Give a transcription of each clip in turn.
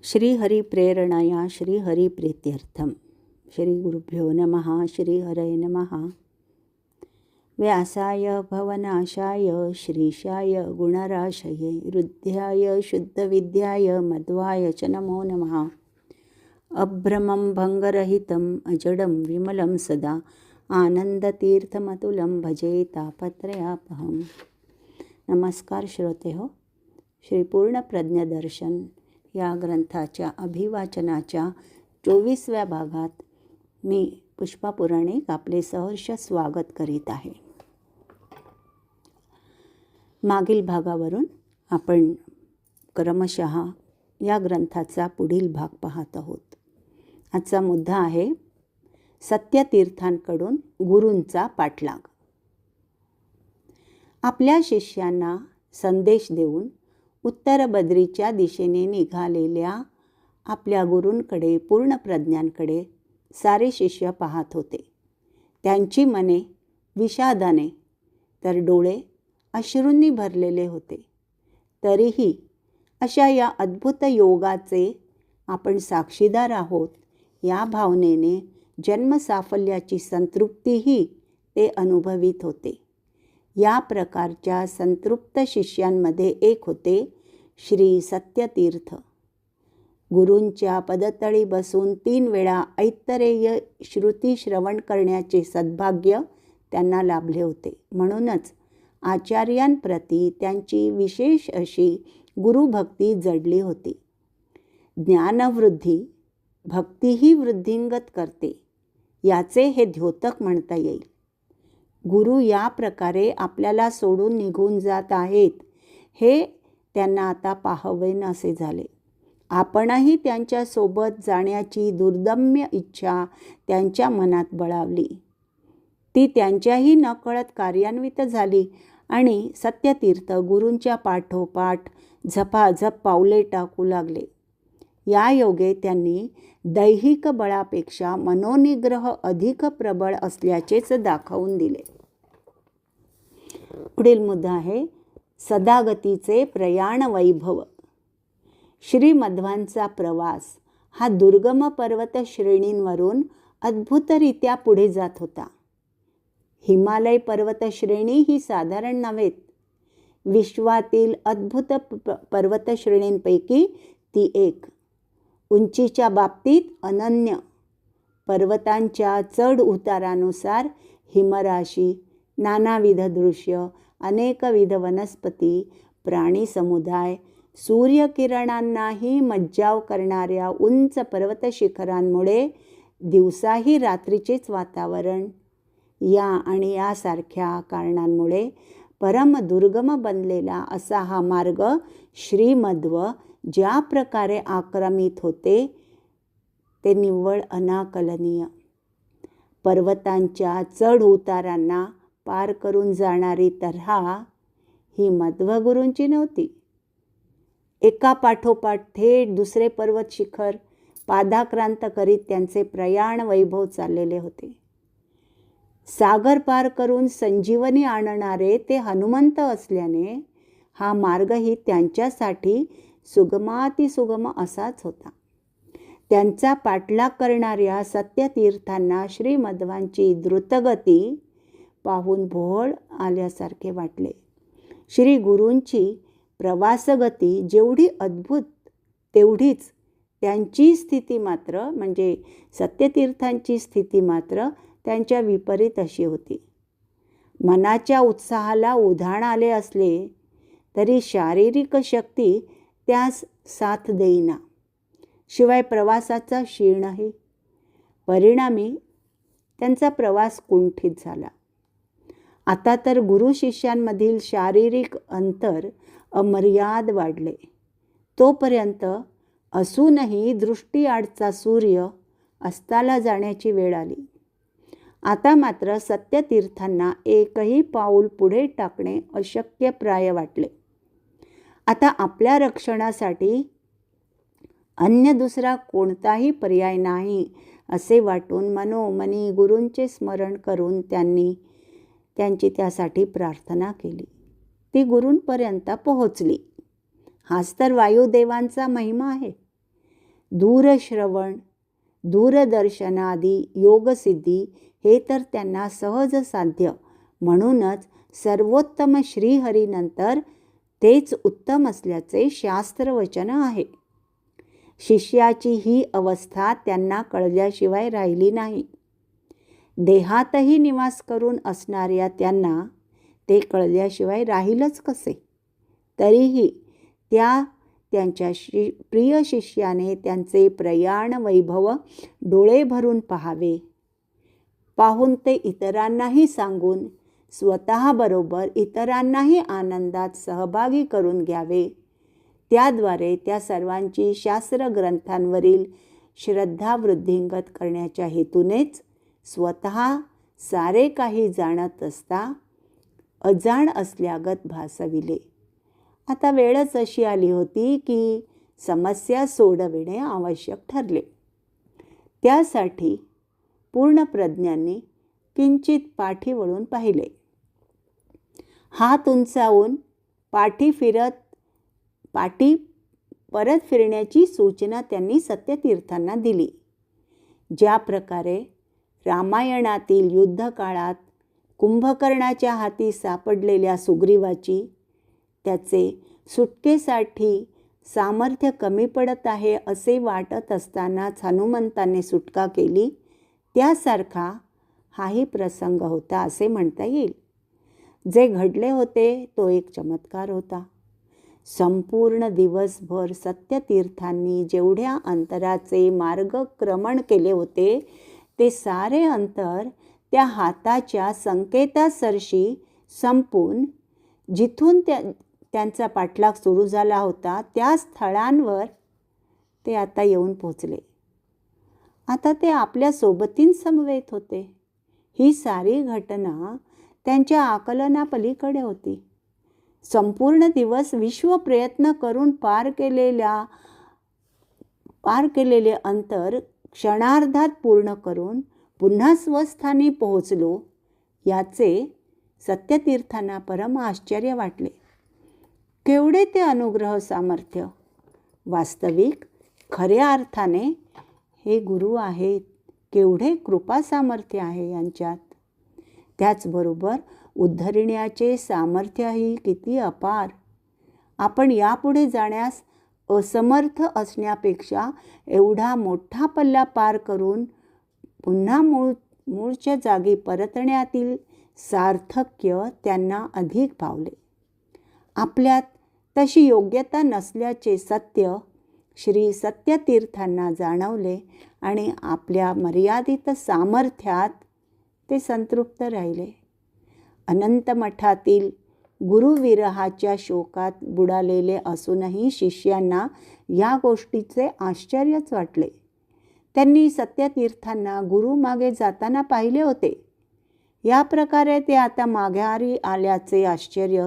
श्रीहरिप्रेरणया श्रीहरिप्रीत्यर्थं श्रीगुरुभ्यो नमः. श्रीहरये नमः. व्यासाय भवनाशाय श्रीशाय गुणराशये हृद्याय शुद्धविद्याय मध्वाय च नमो नमः. अभ्रमं भङ्गरहितम् अजडं विमलं सदा आनंदतीर्थमतुलं भजे तापत्रयापहं. नमस्कार श्रोते हो. श्री पूर्ण प्रज्ञदर्शन या ग्रंथाच्या अभिवाचनाच्या 24व्या भागात मी पुष्पा पुराणिक आपले सहर्ष स्वागत करीत आहे. मागील भागावरून आपण क्रमशः या ग्रंथाचा पुढील भाग पाहत आहोत. आजचा मुद्दा आहे सत्यतीर्थांकडून गुरूंचा पाठलाग. आपल्या शिष्यांना संदेश देऊन उत्तर बद्रीच्या दिशेने निघालेल्या आपल्या गुरूंकडे पूर्णप्रज्ञांकडे सारे शिष्य पाहत होते. त्यांची मने विषादाने तर डोळे अश्रूंनी भरलेले होते. तरीही अशा या अद्भुत योगाचे आपण साक्षीदार आहोत या भावनेने जन्मसाफल्याची संतृप्तीही ते अनुभवित होते. या प्रकारच्या संतृप्त शिष्यांमध्ये एक होते श्री सत्यतीर्थ. गुरूंच्या पदतळी बसून 3 वेळा ऐतरेय श्रुती श्रवण करण्याचे सद्भाग्य त्यांना लाभले होते. म्हणूनच आचार्यांप्रती त्यांची विशेष अशी गुरुभक्ती जडली होती. ज्ञानवृद्धी भक्तीही वृद्धिंगत करते याचे हे द्योतक म्हणता येईल. गुरु या प्रकारे आपल्याला सोडून निघून जात आहेत हे त्यांना आता पाहावेनासे झाले. आपणही त्यांच्यासोबत जाण्याची दुर्दम्य इच्छा त्यांच्या मनात बळावली. ती त्यांच्याही नकळत कार्यान्वित झाली आणि सत्यतीर्थ गुरूंच्या पाठोपाठ झपाझप पावले टाकू लागले. या योगे त्यांनी दैहिक बळापेक्षा मनोनिग्रह अधिक प्रबळ असल्याचेच दाखवून दिले. पुढील मुद्दा आहे सदागतीचे प्रयाण वैभव. श्रीमध्वांचा प्रवास हा दुर्गम पर्वत श्रेणींवरून अद्भुतरित्या पुढे जात होता. हिमालय पर्वतश्रेणी ही साधारण नव्हेत. विश्वातील अद्भुत पर्वतश्रेणींपैकी ती एक. उंचीच्या बाबतीत अनन्य. पर्वतांच्या चढ उतारानुसार हिमराशी, नानाविध दृश्य, अनेकविध वनस्पती, प्राणी समुदाय, सूर्यकिरणांनाही मज्जाव करणाऱ्या उंच पर्वत शिखरांमुळे दिवसाही रात्रीचेच वातावरण, या आणि यासारख्या कारणांमुळे परमदुर्गम बनलेला असा हा मार्ग श्रीमध्व ज्या प्रकारे आक्रमित होते ते निव्वळ अनाकलनीय. पर्वतांच्या चढ उतारांना पार करून जाणारी तऱ्हा ही मध्वगुरूंची नव्हती. एका पाठोपाठ थेट दुसरे पर्वत शिखर पादाक्रांत करीत त्यांचे प्रयाण वैभव चाललेले होते. सागर पार करून संजीवनी आणणारे ते हनुमंत असल्याने हा मार्गही त्यांच्यासाठी सुगमातिसुगम असाच होता. त्यांचा पाठलाग करणाऱ्या सत्यतीर्थांना श्रीमध्वांची द्रुतगती पाहून भोळ आल्यासारखे वाटले. श्री गुरूंची प्रवासगती जेवढी अद्भुत तेवढीच त्यांची स्थिती मात्र म्हणजे सत्यतीर्थांची स्थिती मात्र त्यांच्या विपरीत अशी होती. मनाच्या उत्साहाला उधाण आले असले तरी शारीरिक शक्ती त्यास साथ देईना. शिवाय प्रवासाचा शीणही. परिणामी त्यांचा प्रवास कुंठित झाला. आता तर गुरु शिष्यांमधील शारीरिक अंतर अमर्याद वाढले. तोपर्यंत असूनही दृष्टीआडचा सूर्य अस्ताला जाण्याची वेळ आली. आता मात्र सत्यतीर्थांना एकही पाऊल पुढे टाकणे अशक्यप्राय वाटले. आता आपल्या रक्षणासाठी अन्य दुसरा कोणताही पर्याय नाही असे वाटून मनोमनी गुरूंचे स्मरण करून त्यांची त्यासाठी प्रार्थना केली. ती गुरूंपर्यंत पोहोचली. हाच तर वायुदेवांचा महिमा आहे. दूरश्रवण, दूरदर्शनादी योगसिद्धी हे तर त्यांना सहज साध्य. म्हणूनच सर्वोत्तम श्रीहरीनंतर तेच उत्तम असल्याचे शास्त्रवचन आहे. शिष्याची ही अवस्था त्यांना कळल्याशिवाय राहिली नाही. देहातही निवास करून असणाऱ्या त्यांना ते कळल्याशिवाय राहीलच कसे. तरीही त्यांच्या प्रिय शिष्याने त्यांचे प्रयाण वैभव डोळे भरून पाहावे. पाहून ते इतरांनाही सांगून स्वतःबरोबर इतरांनाही आनंदात सहभागी करून घ्यावे. त्याद्वारे त्या सर्वांची शास्त्रग्रंथांवरील श्रद्धा वृद्धिंगत करण्याच्या हेतूनेच स्वतः सारे काही जाणत असता अजाण असल्यागत भासविले. आता वेळच अशी आली होती की समस्या सोडविणे आवश्यक ठरले. त्यासाठी पूर्णप्रज्ञांनी किंचित पाठी वळून पाहिले. हात उंचावून पाठी परत फिरण्याची सूचना त्यांनी सत्यतीर्थांना दिली. ज्या प्रकारे रामायणातील युद्धकाळात कुंभकर्णाच्या हाती सापडलेल्या सुग्रीवाची त्याचे सुटकेसाठी सामर्थ्य कमी पडत आहे असे वाटत असतानाच हनुमंताने सुटका केली, त्यासारखा हाही प्रसंग होता असे म्हणता येईल. जे घडले होते तो एक चमत्कार होता. संपूर्ण दिवसभर सत्यतीर्थांनी जेवढ्या अंतराचे मार्गक्रमण केले होते ते सारे अंतर त्या हाताच्या संकेतासरशी संपून जिथून त्यांचा पाठलाग सुरू झाला होता त्या स्थळांवर ते आता येऊन पोचले. आता ते आपल्या सोबतींसमवेत होते. ही सारी घटना त्यांच्या आकलनापलीकडे होती. संपूर्ण दिवस विश्व प्रयत्न करून पार केलेले अंतर क्षणार्धात पूर्ण करून पुन्हा स्वस्थानी पोहोचलो याचे सत्यतीर्थांना परम आश्चर्य वाटले. केवढे ते अनुग्रह सामर्थ्य! वास्तविक खऱ्या अर्थाने हे गुरु आहेत. केवढे कृपा सामर्थ्य आहे यांच्यात. त्याचबरोबर उद्धरण्याचे सामर्थ्यही किती अपार. आपण यापुढे जाण्यास असमर्थ असण्यापेक्षा एवढा मोठा पल्ला पार करून पुन्हा मूळच्या जागी परतण्यातील सार्थक्य त्यांना अधिक भावले. आपल्यात तशी योग्यता नसल्याचे सत्य श्री सत्यतीर्थांना जाणवले आणि आपल्या मर्यादित सामर्थ्यात ते संतृप्त राहिले. अनंत मठातील गुरुविरहाच्या शोकात बुडालेले असूनही शिष्यांना या गोष्टीचे आश्चर्यच वाटले. त्यांनी सत्यतीर्थांना गुरुमागे जाताना पाहिले होते. या प्रकारे ते आता माघारी आल्याचे आश्चर्य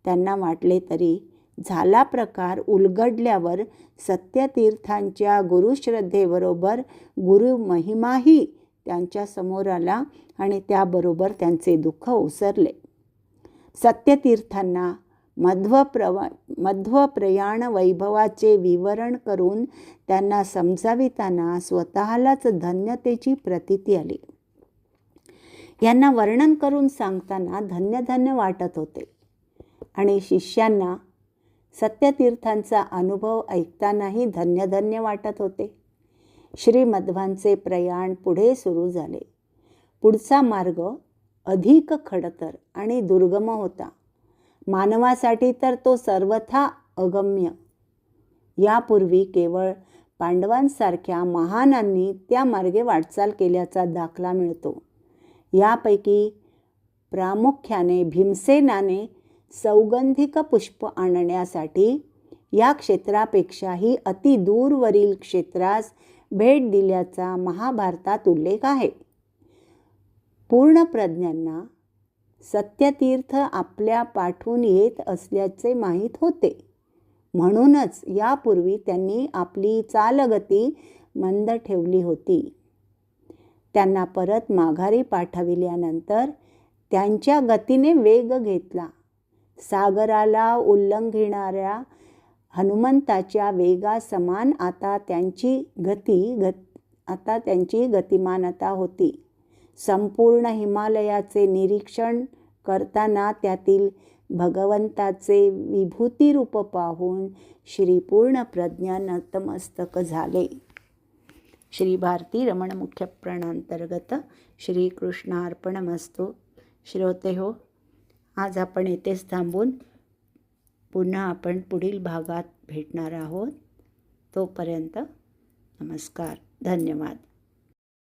त्यांना वाटले. तरी झाला प्रकार उलगडल्यावर सत्यतीर्थांच्या गुरुश्रद्धेबरोबर गुरुमहिमाही त्यांच्या समोर आला आणि त्याबरोबर त्यांचे दुःख ओसरले. सत्यतीर्थांना मध्व प्रयाण वैभवाचे विवरण करून त्यांना समजाविताना स्वतःलाच धन्यतेची प्रतीती आली. यांना वर्णन करून सांगताना धन्य धन्य वाटत होते आणि शिष्यांना सत्यतीर्थांचा अनुभव ऐकतानाही धन्य धन्य वाटत होते. श्रीमध्वांचे प्रयाण पुढे सुरू झाले. पुढचा मार्ग अधिक खडतर आणि दुर्गम होता. मानवासाठी तर तो सर्वथा अगम्य. यापूर्वी केवळ पांडवांसारख्या महानांनी त्या मार्गे वाटचाल केल्याचा दाखला मिळतो. यापैकी प्रामुख्याने भीमसेनाने सौगंधिक पुष्प आणण्यासाठी या क्षेत्रापेक्षाही अति दूरवरील क्षेत्रास भेट दिल्याचा महाभारतात उल्लेख आहे. पूर्णप्रज्ञांना सत्यतीर्थ आपल्या पाठून येत असल्याचे माहीत होते. म्हणूनच यापूर्वी त्यांनी आपली चालगती मंद ठेवली होती. त्यांना परत माघारी पाठविल्यानंतर त्यांच्या गतीने वेग घेतला. सागराला उल्लंघिणाऱ्या हनुमंताच्या वेगासमान आता त्यांची गतिमानता होती. संपूर्ण हिमालयाचे निरीक्षण करताना त्यातील भगवंताचे विभूती रूप पाहून श्री पूर्ण प्रज्ञा नतमस्तक झाले. श्री भारती रमण मुख्य प्राणांतर्गत श्रीकृष्णार्पणमस्तु. श्रोते हो, आज आपण येथेच थांबून पुन्हा आपण पुढील भागात भेटणार आहोत. तोपर्यंत नमस्कार, धन्यवाद.